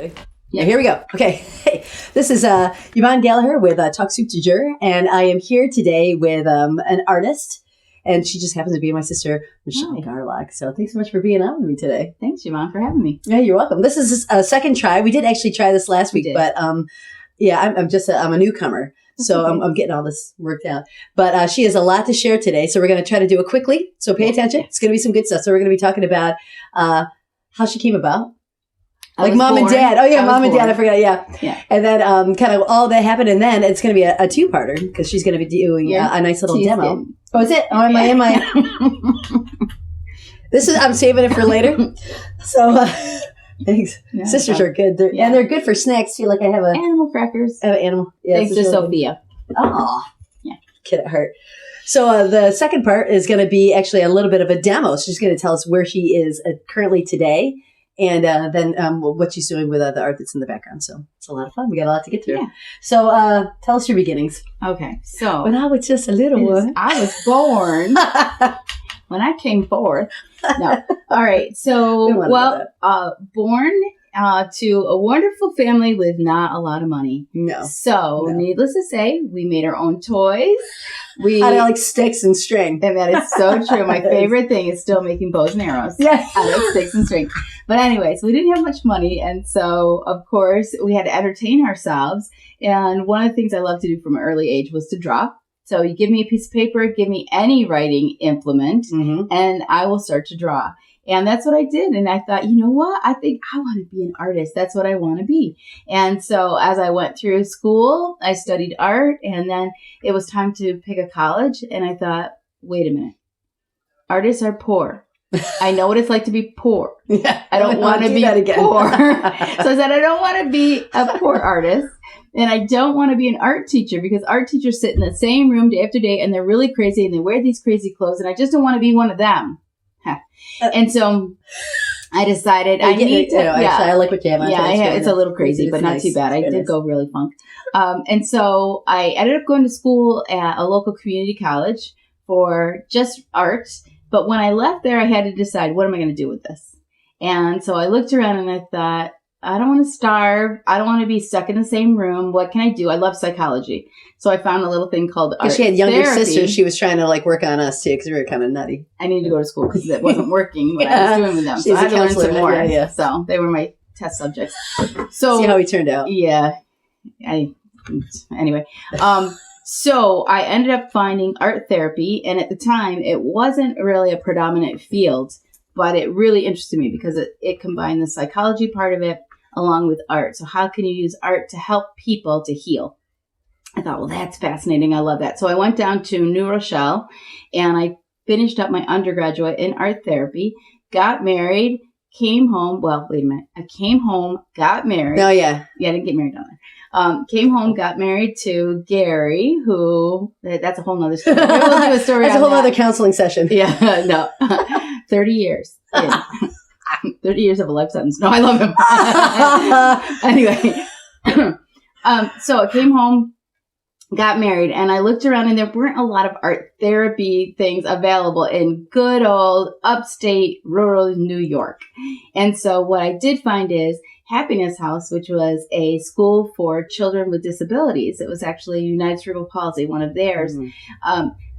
Ready? Yeah, here we go. Okay. Hey, this is Yvonne Gallagher with Talk Soup du Jour, and I am here today with an artist, and she just happens to be my sister, Michelle Garlock. So thanks so much for being on with me today. Thanks, Yvonne, for having me. Yeah, you're welcome. This is a second try. We did actually try this last week, but I'm a newcomer. So okay. I'm getting all this worked out. But she has a lot to share today, so we're going to try to do it quickly. So pay attention. It's going to be some good stuff. So we're going to be talking about how she came about. Like mom and dad. Oh, yeah, mom and dad. I forgot. Yeah. And then kind of all that happened. And then it's going to be a two-parter because she's going to be doing a nice little demo. Oh, is it? Oh, am I? I'm saving it for later. So thanks. Yeah, sisters are good. And they're good for snacks, too. Like I have animal crackers. Animal. Yeah, thanks to Sophia. Oh. Yeah. Kid at heart. So the second part is going to be actually a little bit of a demo. She's going to tell us where she is currently today. And then what she's doing with the art that's in the background. So it's a lot of fun. We got a lot to get through. Yeah. So tell us your beginnings. Okay. So when I was just a little one. I was born when I came forth. No. All right. So, born to a wonderful family with not a lot of money. No. So, needless to say, we made our own toys. Out of like sticks and string. And that is so true. My favorite thing is still making bows and arrows. Yeah. Out of sticks and string. But anyways, we didn't have much money. And so, of course, we had to entertain ourselves. And one of the things I loved to do from an early age was to draw. So you give me a piece of paper, give me any writing implement, and I will start to draw. And that's what I did. And I thought, you know what? I think I want to be an artist. That's what I want to be. And so as I went through school, I studied art. And then it was time to pick a college. And I thought, wait a minute. Artists are poor. I know what it's like to be poor. Yeah, I don't want to be poor. So I said, I don't want to be a poor artist. And I don't want to be an art teacher because art teachers sit in the same room day after day and they're really crazy and they wear these crazy clothes. And I just don't want to be one of them. And so I decided I need to. Actually, I like what you have on. Yeah, it's a little crazy, but not too bad. I did go really funk. And so I ended up going to school at a local community college for just art. But when I left there, I had to decide, what am I going to do with this? And so I looked around and I thought, I don't want to starve. I don't want to be stuck in the same room. What can I do? I love psychology. So I found a little thing called art she had younger therapy. sisters. She was trying to work on us too because we were kind of nutty. I needed to go to school because it wasn't working what I was doing with them. So I had to learn some more. Yeah. So they were my test subjects. So see how he turned out. Yeah. Anyway. So I ended up finding art therapy. And at the time, it wasn't really a predominant field, but it really interested me because it combined the psychology part of it along with art. So how can you use art to help people to heal? I thought, well, that's fascinating. I love that. So I went down to New Rochelle and I finished up my undergraduate in art therapy, got married, came home. Well, wait a minute. I came home, got married. Oh, yeah. Yeah, I didn't get married down there. Came home, got married to Gary, who, that's a whole nother story. We'll do a story that's a whole other counseling session. Yeah, no. 30 years. Yeah. 30 years of a life sentence. No, I love him. Anyway. So I came home, got married, and I looked around and there weren't a lot of art therapy things available in good old upstate rural New York. And so what I did find is Happiness House, which was a school for children with disabilities. It was actually United Cerebral Palsy, one of theirs.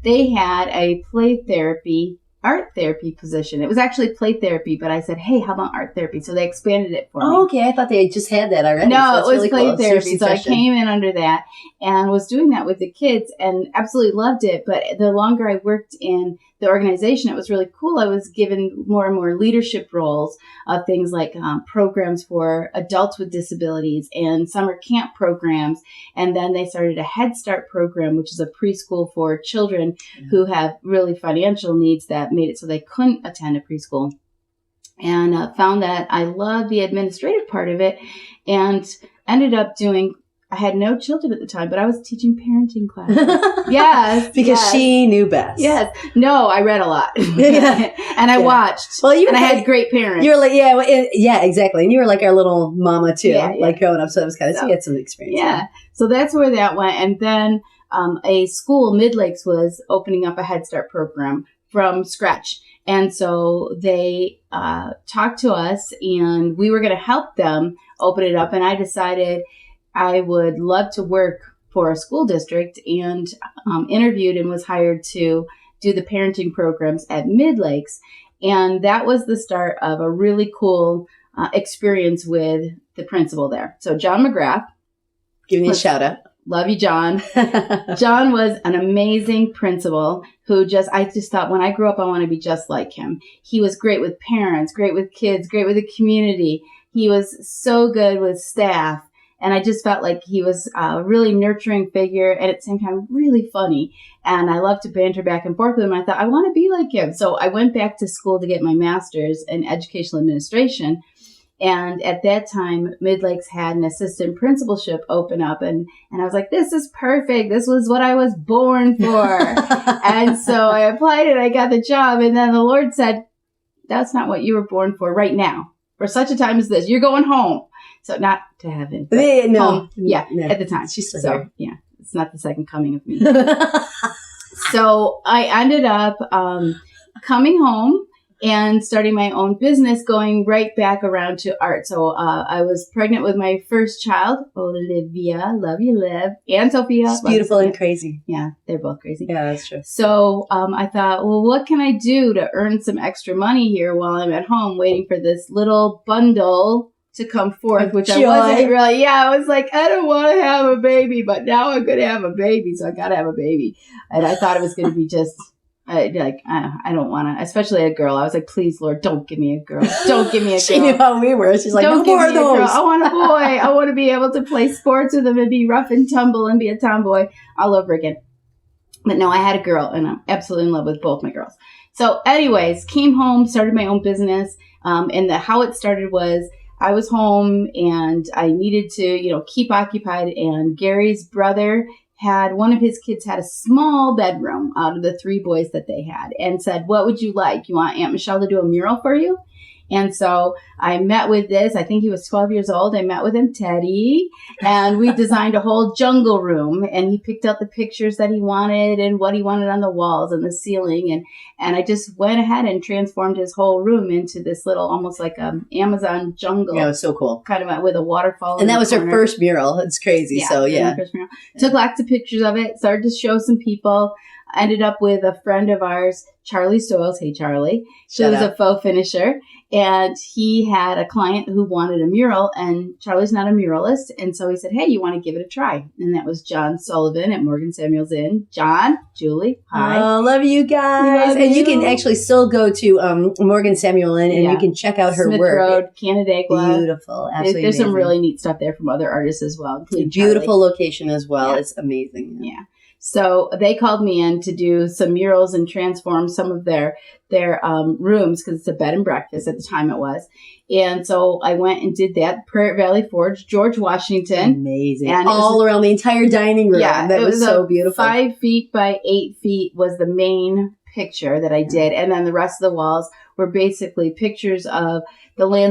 They had a play therapy art therapy position. It was actually play therapy, but I said, hey, how about art therapy? So they expanded it for me. Oh, okay. I thought they just had that already. No, it was really play therapy. So I came in under that and was doing that with the kids and absolutely loved it. But the longer I worked in the organization, it was really cool. I was given more and more leadership roles of things like programs for adults with disabilities and summer camp programs. And then they started a Head Start program, which is a preschool for children who have really financial needs that made it so they couldn't attend a preschool. And found that I loved the administrative part of it and ended up doing, I had no children at the time, but I was teaching parenting classes. Yes. Because she knew best. Yes. No, I read a lot. And I watched. Well, I had great parents. You were like, yeah, exactly. And you were like our little mama too, like growing up. So it was kind of, so you had some experience. Yeah. So that's where that went. And then a school, Mid Lakes, was opening up a Head Start program from scratch. And so they talked to us, and we were going to help them open it up. And I decided I would love to work for a school district, and interviewed and was hired to do the parenting programs at Mid-Lakes. And that was the start of a really cool experience with the principal there. So John McGrath. Give me a shout out. Love you, John. John was an amazing principal who I just thought when I grew up, I want to be just like him. He was great with parents, great with kids, great with the community. He was so good with staff. And I just felt like he was a really nurturing figure and at the same time really funny. And I loved to banter back and forth with him. I thought, I want to be like him. So I went back to school to get my master's in educational administration. And at that time, Mid-Lakes had an assistant principalship open up. And I was like, this is perfect. This was what I was born for. And so I applied and I got the job. And then the Lord said, that's not what you were born for right now. For such a time as this, you're going home. So not to heaven. No. Home. Yeah, no. at the time. She's still so, here. yeah, it's not the second coming of me. So I ended up coming home and starting my own business, going right back around to art. So I was pregnant with my first child, Olivia. Love you, Liv. And Sophia. She's beautiful and crazy. Yeah, they're both crazy. Yeah, that's true. So I thought, well, what can I do to earn some extra money here while I'm at home waiting for this little bundle to come forth, which I wasn't really. Yeah, I was like, I don't want to have a baby, but now I'm going to have a baby, so I got to have a baby. And I thought it was going to be just I don't want to, especially a girl. I was like, please, Lord, don't give me a girl. Don't give me a girl. She knew how we were. She's like, don't no more of those. I want a boy. I want to be able to play sports with him and be rough and tumble and be a tomboy all over again. But no, I had a girl, and I'm absolutely in love with both my girls. So anyways, came home, started my own business. And how it started was, I was home and I needed to, keep occupied. And Gary's brother one of his kids had a small bedroom out of the 3 boys that they had and said, what would you like? You want Aunt Michelle to do a mural for you? And so I met with this. I think he was 12 years old. I met with him, Teddy, and we designed a whole jungle room. And he picked out the pictures that he wanted and what he wanted on the walls and the ceiling. And I just went ahead and transformed his whole room into this little, almost like Amazon jungle. Yeah, it was so cool. Kind of with a waterfall. And that was her first mural. It's crazy. Yeah, so yeah. First mural. Took lots of pictures of it. Started to show some people. Ended up with a friend of ours, Charlie Stoyles. Hey, Charlie. She was a faux finisher. And he had a client who wanted a mural, and Charlie's not a muralist. And so he said, hey, you want to give it a try? And that was John Sullivan at Morgan Samuels Inn. John, Julie, hi. Oh, love you guys. Love and you you can actually still go to Morgan Samuel Inn, and you can check out her Smith work. Road, Canandaigua. Beautiful. Absolutely There's amazing. some really neat stuff there from other artists as well. Beautiful location as well. Yeah. It's amazing. Yeah. So they called me in to do some murals and transform some of their rooms, because it's a bed and breakfast at the time it was. And so I went and did that. Pratt Valley Forge, George Washington. Amazing. And all around the entire dining room. Yeah. That was so beautiful. 5 feet by 8 feet was the main picture that I did. And then the rest of the walls were basically pictures of the land